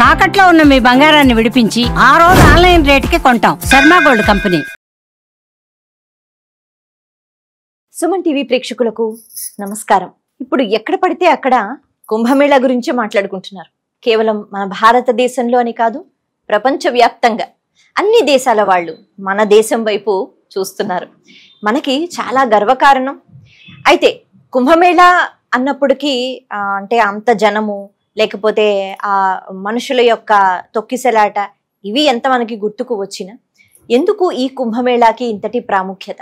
తాకట్లో ఉన్న మీ బంగారాన్ని విడిపించి ఆ రోజు ఆన్లైన్ రేటుకి కొంటాం. Sharma gold company. Suman TV ప్రేక్షకులకు నమస్కారం. ఇప్పుడు ఎక్కడ పడితే అక్కడ కుంభమేళా గురించి మాట్లాడుకుంటున్నారు. కేవలం మన భారతదేశంలో అని కాదు, ప్రపంచవ్యాప్తంగా అన్ని దేశాల వాళ్ళు మన దేశం వైపు చూస్తున్నారు. మనకి చాలా గర్వకారణం. అయితే కుంభమేళా అన్నప్పటికీ అంటే అంత జనము, లేకపోతే ఆ మనుషుల యొక్క తొక్కిసలాట, ఇవి ఎంత మనకి గుర్తుకు వచ్చినా ఎందుకు ఈ కుంభమేళాకి ఇంతటి ప్రాముఖ్యత?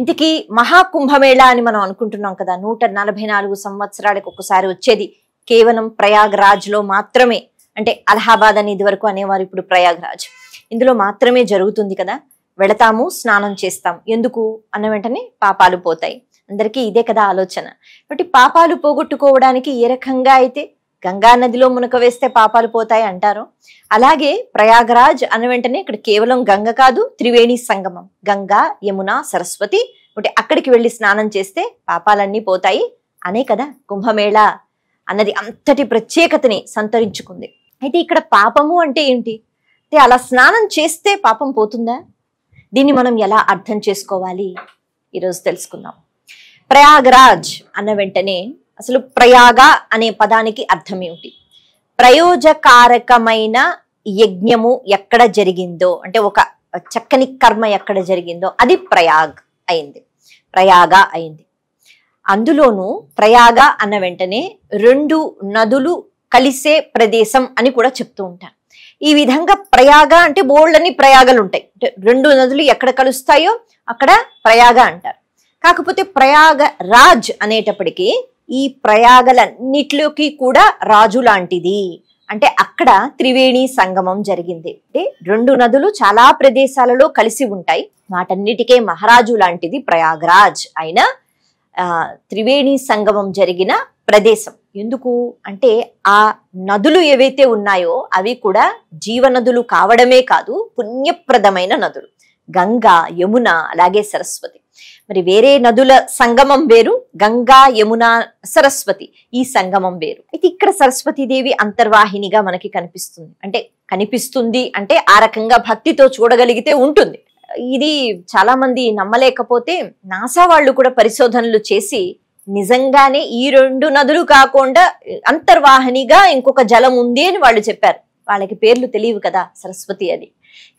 ఇంతకీ మహాకుంభమేళా అని మనం అనుకుంటున్నాం కదా, 144 సంవత్సరాలకు ఒకసారి వచ్చేది. కేవలం ప్రయాగ్రాజ్ లో మాత్రమే, అంటే అలహాబాద్ అని ఇది వరకు అనేవారు, ఇప్పుడు ప్రయాగ్రాజ్. ఇందులో మాత్రమే జరుగుతుంది కదా. వెళతాము, స్నానం చేస్తాం. ఎందుకు అన్న వెంటనే పాపాలు పోతాయి. అందరికీ ఇదే కదా ఆలోచన. కాబట్టి పాపాలు పోగొట్టుకోవడానికి ఏ రకంగా అయితే గంగా నదిలో మునక వేస్తే పాపాలు పోతాయి అంటారు, అలాగే ప్రయాగరాజ్ అన్న వెంటనే ఇక్కడ కేవలం గంగ కాదు, త్రివేణి సంగమం, గంగా, యమున, సరస్వతి. అంటే అక్కడికి వెళ్ళి స్నానం చేస్తే పాపాలన్నీ పోతాయి అనే కదా కుంభమేళా అన్నది అంతటి ప్రత్యేకతని సంతరించుకుంది. అయితే ఇక్కడ పాపము అంటే ఏంటి? అంటే అలా స్నానం చేస్తే పాపం పోతుందా? దీన్ని మనం ఎలా అర్థం చేసుకోవాలి ఈరోజు తెలుసుకుందాం. ప్రయాగరాజ్ అన్న వెంటనే అసలు ప్రయాగ అనే పదానికి అర్థం ఏమిటి? ప్రయోజకారకమైన యజ్ఞము ఎక్కడ జరిగిందో, అంటే ఒక చక్కని కర్మ ఎక్కడ జరిగిందో అది ప్రయాగ్ అయింది, ప్రయాగ అయింది. అందులోనూ ప్రయాగ అన్న వెంటనే 2 నదులు కలిసే ప్రదేశం అని కూడా చెప్తూ ఉంటారు. ఈ విధంగా ప్రయాగ అంటే బోల్డని ప్రయాగలు ఉంటాయి, అంటే 2 నదులు ఎక్కడ కలుస్తాయో అక్కడ ప్రయాగ అంటారు. కాకపోతే ప్రయాగ రాజ్ అనేటప్పటికీ ఈ ప్రయాగలన్నిటిలోకి కూడా రాజు లాంటిది, అంటే అక్కడ త్రివేణి సంగమం జరిగింది. అంటే 2 నదులు చాలా ప్రదేశాలలో కలిసి ఉంటాయి, వాటన్నిటికే మహారాజు లాంటిది ప్రయాగరాజ్ అయిన త్రివేణి సంగమం జరిగిన ప్రదేశం. ఎందుకు అంటే ఆ నదులు ఏవైతే ఉన్నాయో అవి కూడా జీవనదులు కావడమే కాదు, పుణ్యప్రదమైన నదులు. గంగా, యమున, అలాగే సరస్వతి. మరి వేరే నదుల సంగమం వేరు, గంగా, యమున, సరస్వతి ఈ సంగమం వేరు. అయితే ఇక్కడ సరస్వతీదేవి అంతర్వాహినిగా మనకి కనిపిస్తుంది అంటే ఆ రకంగా భక్తితో చూడగలిగితే ఉంటుంది. ఇది చాలా మంది నమ్మలేకపోతే నాసా వాళ్ళు కూడా పరిశోధనలు చేసి నిజంగానే ఈ 2 నదులు కాకుండా అంతర్వాహినిగా ఇంకొక జలం ఉంది అని వాళ్ళు చెప్పారు. వాళ్ళకి పేర్లు తెలియవు కదా, సరస్వతి అది.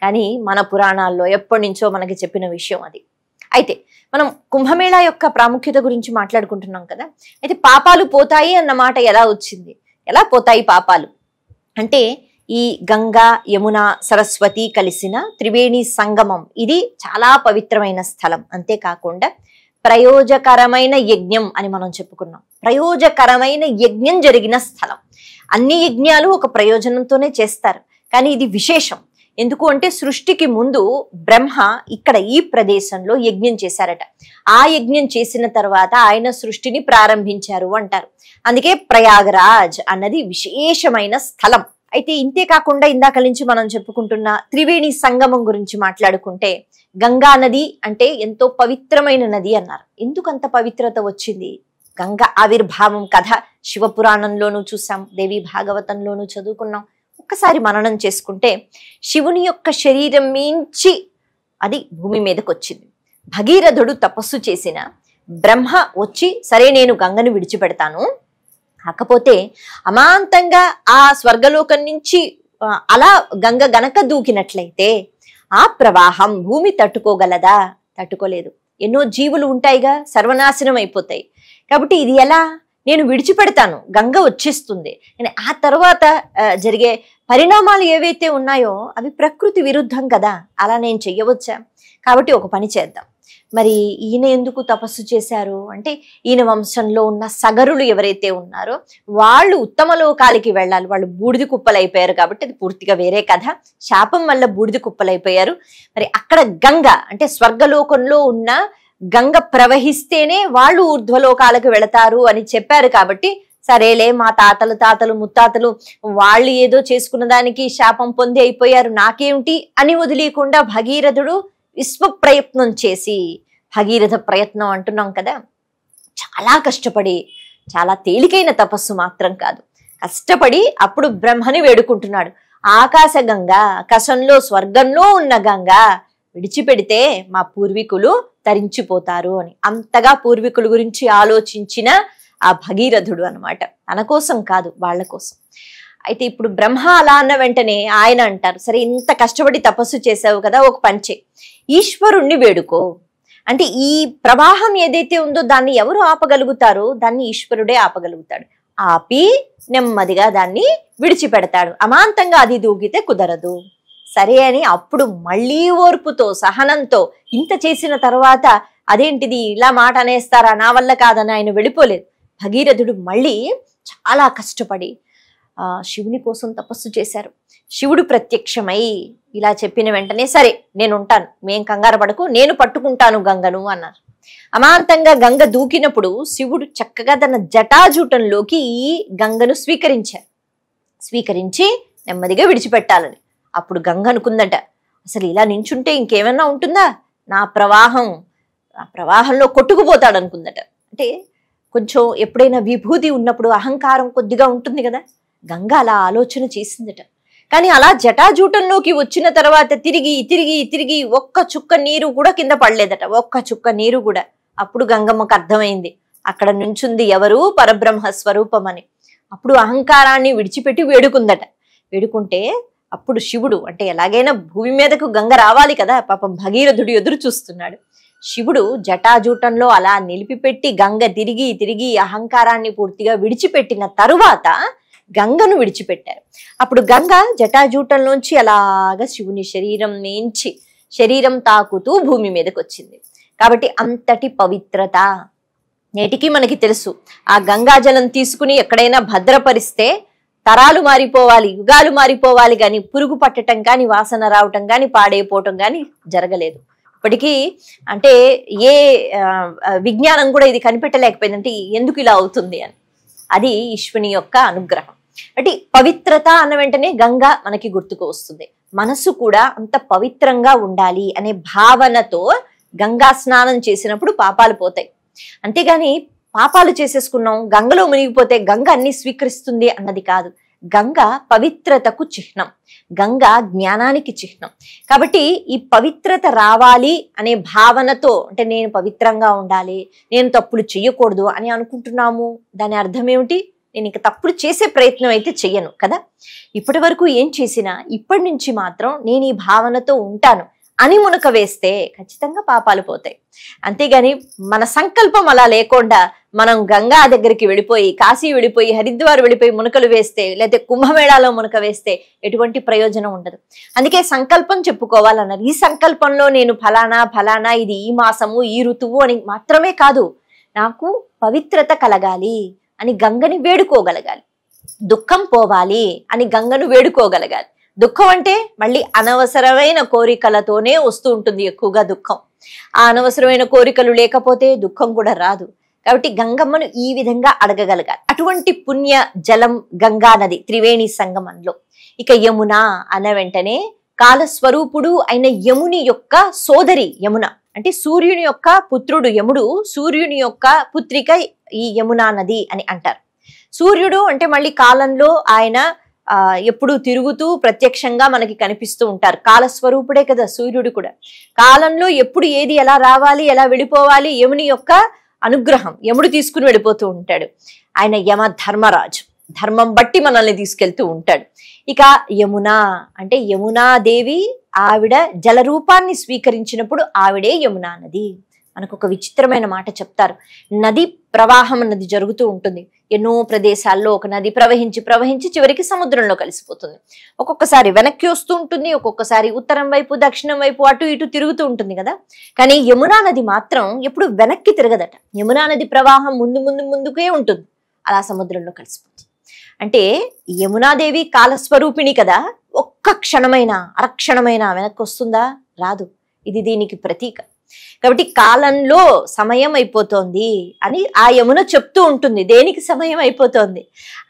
కానీ మన పురాణాల్లో ఎప్పటి నుంచో మనకి చెప్పిన విషయం అది. అయితే మనం కుంభమేళా యొక్క ప్రాముఖ్యత గురించి మాట్లాడుకుంటున్నాం కదా. అయితే పాపాలు పోతాయి అన్న మాట ఎలా వచ్చింది? ఎలా పోతాయి పాపాలు అంటే ఈ గంగా, యమున, సరస్వతి కలిసిన త్రివేణి సంగమం ఇది చాలా పవిత్రమైన స్థలం. అంతేకాకుండా ప్రయోజకరమైన యజ్ఞం అని మనం చెప్పుకున్నాం. ప్రయోజకరమైన యజ్ఞం జరిగిన స్థలం. అన్ని యజ్ఞాలు ఒక ప్రయోజనంతోనే చేస్తారు, కానీ ఇది విశేషం. ఎందుకు అంటే సృష్టికి ముందు బ్రహ్మ ఇక్కడ ఈ ప్రదేశంలో యజ్ఞం చేశారట. ఆ యజ్ఞం చేసిన తర్వాత ఆయన సృష్టిని ప్రారంభించారు అంటారు. అందుకే ప్రయాగరాజ్ అన్నది విశేషమైన స్థలం. అయితే ఇంతే కాకుండా ఇందాక నుంచి మనం చెప్పుకుంటున్న త్రివేణి సంగమం గురించి మాట్లాడుకుంటే, గంగా నది అంటే ఎంతో పవిత్రమైన నది అన్నారు. ఎందుకంత పవిత్రత వచ్చింది? గంగా ఆవిర్భావం కథ శివపురాణంలోనూ చూసాం, దేవి భాగవతంలోనూ చదువుకున్నాం. ఒక్కసారి మననం చేసుకుంటే శివుని యొక్క శరీరం మించి అది భూమి మీదకి వచ్చింది. భగీరథుడు తపస్సు చేసిన బ్రహ్మ వచ్చి, సరే నేను గంగను విడిచిపెడతాను, కాకపోతే అమాంతంగా ఆ స్వర్గలోకం నుంచి అలా గంగ గనక దూకినట్లయితే ఆ ప్రవాహం భూమి తట్టుకోగలదా? తట్టుకోలేదు. ఎన్నో జీవులు ఉంటాయిగా, సర్వనాశనం అయిపోతాయి. కాబట్టి ఇది ఎలా? నేను విడిచిపెడతాను, గంగ వచ్చేస్తుంది. ఆ తర్వాత జరిగే పరిణామాలు ఏవైతే ఉన్నాయో అవి ప్రకృతి విరుద్ధం కదా, అలా నేను చెయ్యవచ్చా? కాబట్టి ఒక పని చేద్దాం. మరి ఈయన ఎందుకు తపస్సు చేశారు అంటే, ఈయన వంశంలో ఉన్న సగరులు ఎవరైతే ఉన్నారో వాళ్ళు ఉత్తమ లోకాలకి వెళ్ళాలి. వాళ్ళు బూడిద కుప్పలైపోయారు కాబట్టి అది పూర్తిగా వేరే కథ. శాపం వల్ల బూడిద కుప్పలైపోయారు. మరి అక్కడ గంగ అంటే స్వర్గలోకంలో ఉన్న గంగ ప్రవహిస్తేనే వాళ్ళు ఊర్ధ్వలోకాలకు వెళతారు అని చెప్పారు. కాబట్టి సరేలే, మా తాతలు ముత్తాతలు వాళ్ళు ఏదో చేసుకున్న దానికి శాపం పొంది అయిపోయారు, నాకేమిటి అని వదిలేకుండా భగీరథుడు విశ్వ ప్రయత్నం చేసి, భగీరథ ప్రయత్నం అంటున్నాం కదా, చాలా కష్టపడి, చాలా తేలికైన తపస్సు మాత్రం కాదు. కష్టపడి అప్పుడు బ్రహ్మని వేడుకుంటున్నాడు. ఆకాశ గంగ, ఆకాశంలో స్వర్గంలో ఉన్న గంగ విడిచిపెడితే మా పూర్వీకులు తరించిపోతారు అని అంతగా పూర్వీకుల గురించి ఆలోచించిన ఆ భగీరథుడు అనమాట. తన కోసం కాదు, వాళ్ళ కోసం. అయితే ఇప్పుడు బ్రహ్మ అలా అన్న వెంటనే ఆయన అంటారు, సరే ఇంత కష్టపడి తపస్సు చేసావు కదా, ఒక పంచే ఈశ్వరుణ్ణి వేడుకో. అంటే ఈ ప్రవాహం ఏదైతే ఉందో దాన్ని ఎవరు ఆపగలుగుతారో దాన్ని ఈశ్వరుడే ఆపగలుగుతాడు. ఆపి నెమ్మదిగా దాన్ని విడిచిపెడతాడు. అమాంతంగా అది దూకితే కుదరదు. సరే అని అప్పుడు మళ్ళీ ఓర్పుతో సహనంతో ఇంత చేసిన తర్వాత అదేంటిది ఇలా మాట అనేస్తారా, నా వల్ల కాదని ఆయన వెళ్ళిపోలేదు. భగీరథుడు మళ్ళీ చాలా కష్టపడి శివుని కోసం తపస్సు చేశారు. శివుడు ప్రత్యక్షమై ఇలా చెప్పిన వెంటనే సరే నేను ఉంటాను, మేం కంగారు పడకు, నేను పట్టుకుంటాను గంగను అన్నారు. అమాంతంగా గంగ దూకినప్పుడు శివుడు చక్కగా తన జటాజూటంలోకి ఈ గంగను స్వీకరించి నెమ్మదిగా విడిచిపెట్టాలని. అప్పుడు గంగ అనుకుందట, అసలు ఇలా నించుంటే ఇంకేమన్నా ఉంటుందా, నా ప్రవాహంలో కొట్టుకుపోతాడు అనుకుందట. అంటే కొంచెం ఎప్పుడైనా విభూతి ఉన్నప్పుడు అహంకారం కొద్దిగా ఉంటుంది కదా, గంగ అలా ఆలోచన చేసిందట. కానీ అలా జటాజూటంలోకి వచ్చిన తర్వాత తిరిగి తిరిగి తిరిగి ఒక్క చుక్క నీరు కూడా కింద పడలేదట, ఒక్క చుక్క నీరు కూడా. అప్పుడు గంగమ్మకు అర్థమైంది అక్కడ నుంచుంది ఎవరు, పరబ్రహ్మ స్వరూపం అని. అప్పుడు అహంకారాన్ని విడిచిపెట్టి వేడుకుందట. వేడుకుంటే అప్పుడు శివుడు, అంటే ఎలాగైనా భూమి మీదకు గంగ రావాలి కదా, పాపం భగీరథుడు ఎదురు చూస్తున్నాడు. శివుడు జటాజూటంలో అలా నిలిపిపెట్టి గంగ తిరిగి తిరిగి అహంకారాన్ని పూర్తిగా విడిచిపెట్టిన తరువాత గంగను విడిచిపెట్టారు. అప్పుడు గంగ జటాజూటంలోంచి అలాగా శివుని శరీరం తాకుతూ భూమి మీదకి వచ్చింది. కాబట్టి అంతటి పవిత్రత నేటికి మనకి తెలుసు. ఆ గంగాజలం తీసుకుని ఎక్కడైనా భద్రపరిస్తే తరాలు మారిపోవాలి, యుగాలు మారిపోవాలి, కానీ పురుగు పట్టడం కానీ, వాసన రావటం కానీ, పాడైపోవటం కానీ జరగలేదు. ఇప్పటికీ అంటే ఏ విజ్ఞానం కూడా ఇది కనిపెట్టలేకపోయిందంటే ఎందుకు ఇలా అవుతుంది అని. అది ఈశ్వని యొక్క అనుగ్రహం. అంటే పవిత్రత అన్న వెంటనే గంగ మనకి గుర్తుకు వస్తుంది. మనసు కూడా అంత పవిత్రంగా ఉండాలి అనే భావనతో గంగా స్నానం చేసినప్పుడు పాపాలు పోతాయి. అంతేగాని పాపాలు చేసేసుకున్నాం, గంగలో మునిగిపోతే గంగ అన్ని స్వీకరిస్తుంది అన్నది కాదు. గంగ పవిత్రతకు చిహ్నం, గంగ జ్ఞానానికి చిహ్నం. కాబట్టి ఈ పవిత్రత రావాలి అనే భావనతో, అంటే నేను పవిత్రంగా ఉండాలి, నేను తప్పులు చెయ్యకూడదు అని అనుకుంటున్నాము. దాని అర్థం ఏమిటి? నేను ఇక తప్పులు చేసే ప్రయత్నం అయితే చెయ్యను కదా. ఇప్పటి వరకు ఏం చేసినా ఇప్పటి నుంచి మాత్రం నేను ఈ భావనతో ఉంటాను అని మునక వేస్తే ఖచ్చితంగా పాపాలు పోతాయి. అంతేగాని మన సంకల్పం అలా లేకుండా మనం గంగా దగ్గరికి వెళ్ళిపోయి, కాశీ వెళ్ళిపోయి, హరిద్వార్ వెళ్ళిపోయి మునకలు వేస్తే, లేకపోతే కుంభమేళాలో మునక వేస్తే ఎటువంటి ప్రయోజనం ఉండదు. అందుకే సంకల్పం చెప్పుకోవాలన్నారు. ఈ సంకల్పంలో నేను ఫలానా ఇది ఈ మాసము ఈ ఋతువు అని మాత్రమే కాదు, నాకు పవిత్రత కలగాలి అని గంగని వేడుకోగలగాలి, దుఃఖం పోవాలి అని గంగను వేడుకోగలగాలి. దుఃఖం అంటే మళ్ళీ అనవసరమైన కోరికలతోనే వస్తూ ఉంటుంది ఎక్కువగా దుఃఖం. ఆ అనవసరమైన కోరికలు లేకపోతే దుఃఖం కూడా రాదు. కాబట్టి గంగమ్మను ఈ విధంగా అడగగలగాలి. అటువంటి పుణ్య జలం గంగా నది త్రివేణి సంగమంలో. ఇక యమున అన్న వెంటనే కాలస్వరూపుడు అయిన యముని యొక్క సోదరి యమున, అంటే సూర్యుని యొక్క పుత్రుడు యముడు, సూర్యుని యొక్క పుత్రిక ఈ యమునా నది అని అంటారు. సూర్యుడు అంటే మళ్ళీ కాలంలో ఆయన ఎప్పుడు తిరుగుతూ ప్రత్యక్షంగా మనకి కనిపిస్తూ ఉంటారు. కాలస్వరూపుడే కదా సూర్యుడు కూడా. కాలంలో ఎప్పుడు ఏది ఎలా రావాలి, ఎలా వెళ్ళిపోవాలి, యముని యొక్క అనుగ్రహం యముడు తీసుకుని వెళ్ళిపోతూ ఉంటాడు. ఆయన యమ ధర్మరాజు, ధర్మం బట్టి మనల్ని తీసుకెళ్తూ ఉంటాడు. ఇక యమున అంటే యమునాదేవి, ఆవిడ జల రూపాన్ని స్వీకరించినప్పుడు ఆవిడే యమునా నది. మనకు ఒక విచిత్రమైన మాట చెప్తారు. నది ప్రవాహం అన్నది జరుగుతూ ఉంటుంది. ఎన్నో ప్రదేశాల్లో ఒక నది ప్రవహించి ప్రవహించి చివరికి సముద్రంలో కలిసిపోతుంది. ఒక్కొక్కసారి వెనక్కి వస్తూ ఉంటుంది, ఒక్కొక్కసారి ఉత్తరం వైపు దక్షిణం వైపు అటు ఇటు తిరుగుతూ ఉంటుంది కదా. కానీ యమునా నది మాత్రం ఎప్పుడు వెనక్కి తిరగదట. యమునా నది ప్రవాహం ముందుకే ఉంటుంది, అలా సముద్రంలో కలిసిపోతుంది. అంటే యమునాదేవి కాలస్వరూపిణి కదా, ఒక్క క్షణమైనా అరక్షణమైనా వెనక్కి వస్తుందా? రాదు. ఇది దీనికి ప్రతీక. కాబట్టి కాలంలో సమయం అయిపోతోంది అని ఆ యమున చెప్తూ ఉంటుంది. దేనికి సమయం అయిపోతోంది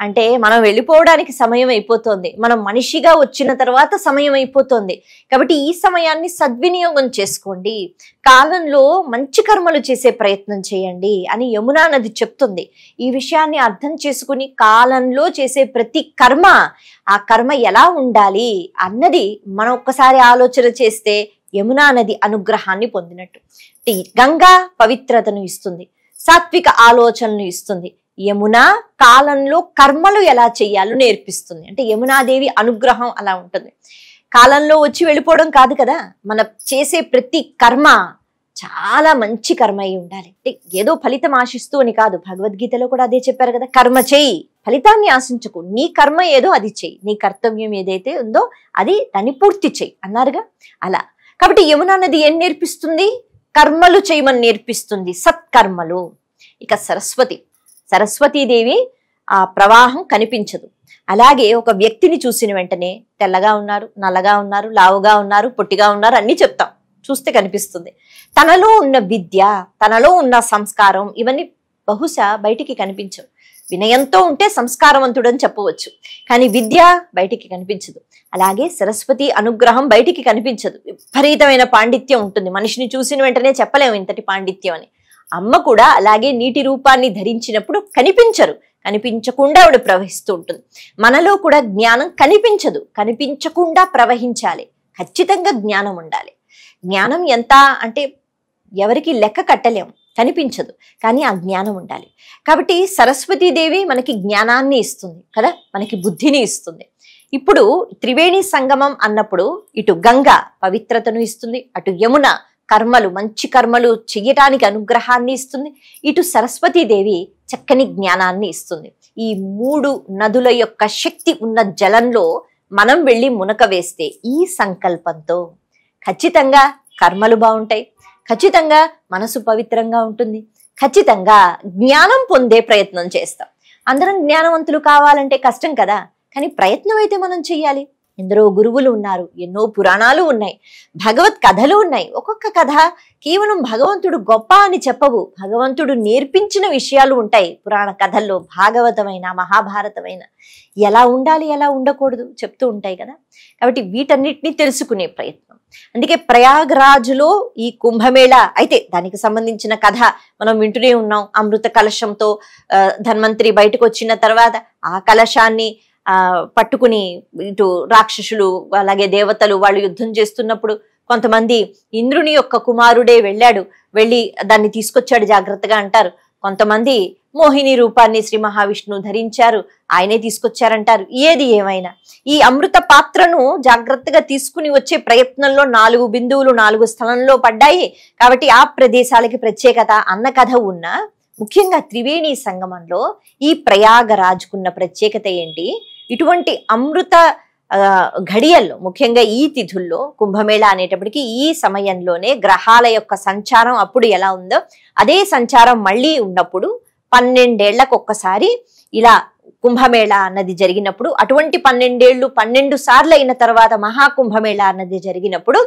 అంటే మనం వెళ్ళిపోవడానికి సమయం అయిపోతోంది, మనం మనిషిగా వచ్చిన తర్వాత సమయం అయిపోతోంది. కాబట్టి ఈ సమయాన్ని సద్వినియోగం చేసుకోండి, కాలంలో మంచి కర్మలు చేసే ప్రయత్నం చేయండి అని యమునా నది చెప్తుంది. ఈ విషయాన్ని అర్థం చేసుకుని కాలంలో చేసే ప్రతి కర్మ, ఆ కర్మ ఎలా ఉండాలి అన్నది మనం ఒక్కసారి ఆలోచన చేస్తే యమునా నది అనుగ్రహాన్ని పొందినట్టు. గంగా పవిత్రతను ఇస్తుంది, సాత్విక ఆలోచనలు ఇస్తుంది. యమున కాలంలో కర్మలు ఎలా చేయాలో నేర్పిస్తుంది. అంటే యమునాదేవి అనుగ్రహం అలా ఉంటుంది. కాలంలో వచ్చి వెళ్ళిపోవడం కాదు కదా, మన చేసే ప్రతి కర్మ చాలా మంచి కర్మ అయి ఉండాలి. ఏదో ఫలితం ఆశిస్తూ అని కాదు, భగవద్గీతలో కూడా అదే చెప్పారు కదా, కర్మ చేయి, ఫలితాన్ని ఆశించకు, నీ కర్మ ఏదో అది చెయ్యి, నీ కర్తవ్యం ఏదైతే ఉందో అది దాన్ని పూర్తి చెయ్యి అన్నారుగా. అలా కాబట్టి యమునా నది ఏం నేర్పిస్తుంది? కర్మలు చేయమని నేర్పిస్తుంది, సత్కర్మలు. ఇక సరస్వతీదేవి ఆ ప్రవాహం కనిపించదు. అలాగే ఒక వ్యక్తిని చూసిన వెంటనే తెల్లగా ఉన్నారు, నల్లగా ఉన్నారు, లావుగా ఉన్నారు, పొట్టిగా ఉన్నారు అన్ని చెప్తాం, చూస్తే కనిపిస్తుంది. తనలో ఉన్న విద్య, తనలో ఉన్న సంస్కారం ఇవన్నీ బహుశా బయటికి కనిపించవు. వినయంతో ఉంటే సంస్కారవంతుడు అని చెప్పవచ్చు, కానీ విద్య బయటికి కనిపించదు. అలాగే సరస్వతి అనుగ్రహం బయటికి కనిపించదు, విపరీతమైన పాండిత్యం ఉంటుంది, మనిషిని చూసిన వెంటనే చెప్పలేము ఇంతటి పాండిత్యం అని. అమ్మ కూడా అలాగే నీటి రూపాన్ని ధరించినప్పుడు కనిపించరు, కనిపించకుండా ఆవిడ ప్రవహిస్తూ ఉంటుంది. మనలో కూడా జ్ఞానం కనిపించదు, కనిపించకుండా ప్రవహించాలి. ఖచ్చితంగా జ్ఞానం ఉండాలి. జ్ఞానం ఎంత అంటే ఎవరికి లెక్క కట్టలేం, కనిపించదు, కానీ ఆ జ్ఞానం ఉండాలి. కాబట్టి సరస్వతీదేవి మనకి జ్ఞానాన్ని ఇస్తుంది కదా, మనకి బుద్ధిని ఇస్తుంది. ఇప్పుడు త్రివేణి సంగమం అన్నప్పుడు ఇటు గంగ పవిత్రతను ఇస్తుంది, అటు యమున కర్మలు మంచి కర్మలు చెయ్యటానికి అనుగ్రహాన్ని ఇస్తుంది, ఇటు సరస్వతీదేవి చక్కని జ్ఞానాన్ని ఇస్తుంది. ఈ 3 నదుల యొక్క శక్తి ఉన్న జలంలో మనం వెళ్ళి మునక వేస్తే ఈ సంకల్పంతో ఖచ్చితంగా కర్మలు బాగుంటాయి, ఖచ్చితంగా మనసు పవిత్రంగా ఉంటుంది, ఖచ్చితంగా జ్ఞానం పొందే ప్రయత్నం చేస్తాం. అందరం జ్ఞానవంతులు కావాలంటే కష్టం కదా, కానీ ప్రయత్నం అయితే మనం చెయ్యాలి. ఎందరో గురువులు ఉన్నారు, ఎన్నో పురాణాలు ఉన్నాయి, భగవత్ కథలు ఉన్నాయి. ఒక్కొక్క కథ కేవలం భగవంతుడు గొప్ప అని చెప్పవు, భగవంతుడు నేర్పించిన విషయాలు ఉంటాయి పురాణ కథల్లో. భాగవతమైన మహాభారతమైన ఎలా ఉండాలి ఎలా ఉండకూడదు చెప్తూ ఉంటాయి కదా. కాబట్టి వీటన్నిటిని తెలుసుకునే ప్రయత్నం. అందుకే ప్రయాగరాజులో ఈ కుంభమేళ అయితే దానికి సంబంధించిన కథ మనం వింటూనే ఉన్నాం. అమృత కలశంతో ధన్వంతరి బయటకు వచ్చిన తర్వాత ఆ కలశాన్ని పట్టుకుని ఇటు రాక్షసులు అలాగే దేవతలు వాళ్ళు యుద్ధం చేస్తున్నప్పుడు కొంతమంది ఇంద్రుని యొక్క కుమారుడే వెళ్ళి దాన్ని తీసుకొచ్చాడు జాగ్రత్తగా అంటారు. కొంతమంది మోహిని రూపాన్ని శ్రీ మహావిష్ణువు ధరించారు, ఆయనే తీసుకొచ్చారంటారు. ఏది ఏమైనా ఈ అమృత పాత్రను జాగ్రత్తగా తీసుకుని వచ్చే ప్రయత్నంలో 4 బిందువులు 4 స్థలంలో పడ్డాయి. కాబట్టి ఆ ప్రదేశాలకి ప్రత్యేకత అన్న కథ ఉన్న ముఖ్యంగా త్రివేణి సంగమంలో ఈ ప్రయాగరాజుకున్న ప్రత్యేకత ఏంటి? ఇటువంటి అమృత ఘడియల్లో ముఖ్యంగా ఈ తిథుల్లో కుంభమేళ అనేటప్పటికీ ఈ సమయంలోనే గ్రహాల యొక్క సంచారం అప్పుడు ఎలా ఉందో అదే సంచారం మళ్ళీ ఉన్నప్పుడు 12 ఏళ్లకు ఒక్కసారి ఇలా కుంభమేళ అన్నది జరిగినప్పుడు, అటువంటి 12 ఏళ్ళు 12 సార్లు అయిన తర్వాత మహాకుంభమేళ అన్నది జరిగినప్పుడు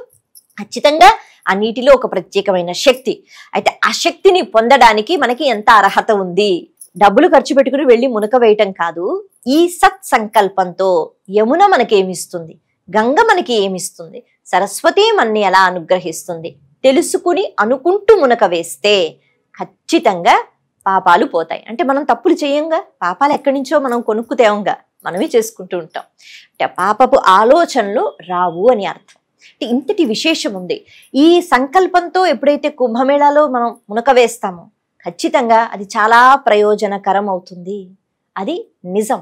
ఖచ్చితంగా ఆ నీటిలో ఒక ప్రత్యేకమైన శక్తి. అయితే ఆ శక్తిని పొందడానికి మనకి ఎంత అర్హత ఉంది? డబ్బులు ఖర్చు పెట్టుకుని వెళ్ళి మునక వేయటం కాదు, ఈ సత్ సంకల్పంతో యమున మనకేమిస్తుంది, గంగ మనకి ఏమిస్తుంది, సరస్వతి మనని ఎలా అనుగ్రహిస్తుంది తెలుసుకుని అనుకుంటూ మునక వేస్తే ఖచ్చితంగా పాపాలు పోతాయి. అంటే మనం తప్పులు చేయంగా, పాపాలు ఎక్కడి నుంచో మనం కొనుక్కుతేవంగా, మనమే చేసుకుంటూ ఉంటాం. అంటే పాపపు ఆలోచనలు రావు అని అర్థం. అంటే ఇంతటి విశేషం ఉంది. ఈ సంకల్పంతో ఎప్పుడైతే కుంభమేళాలో మనం మునక వేస్తామో ఖచ్చితంగా అది చాలా ప్రయోజనకరం అవుతుంది. అది నిజం,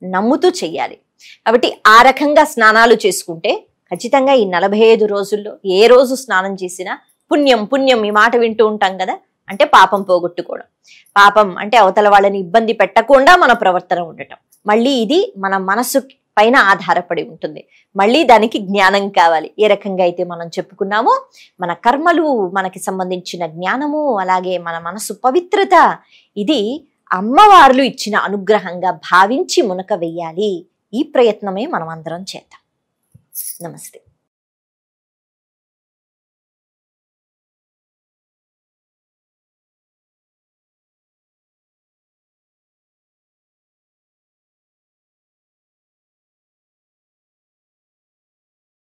నమ్ముతూ చెయ్యాలి. కాబట్టి ఆ రకంగా స్నానాలు చేసుకుంటే ఖచ్చితంగా ఈ 45 రోజుల్లో ఏ రోజు స్నానం చేసినా పుణ్యం పుణ్యం ఈ మాట వింటూ ఉంటాం కదా, అంటే పాపం పోగొట్టుకోవడం. పాపం అంటే అవతల వాళ్ళని ఇబ్బంది పెట్టకుండా మన ప్రవర్తన ఉండటం. మళ్ళీ ఇది మన మనసు పైన ఆధారపడి ఉంటుంది. మళ్ళీ దానికి జ్ఞానం కావాలి. ఏ రకంగా అయితే మనం చెప్పుకున్నామో మన కర్మలు, మనకి సంబంధించిన జ్ఞానము, అలాగే మన మనసు పవిత్రత, ఇది అమ్మవార్లు ఇచ్చిన అనుగ్రహంగా భావించి మునక వెయ్యాలి. ఈ ప్రయత్నమే మనం అందరం చేద్దాం. నమస్తే.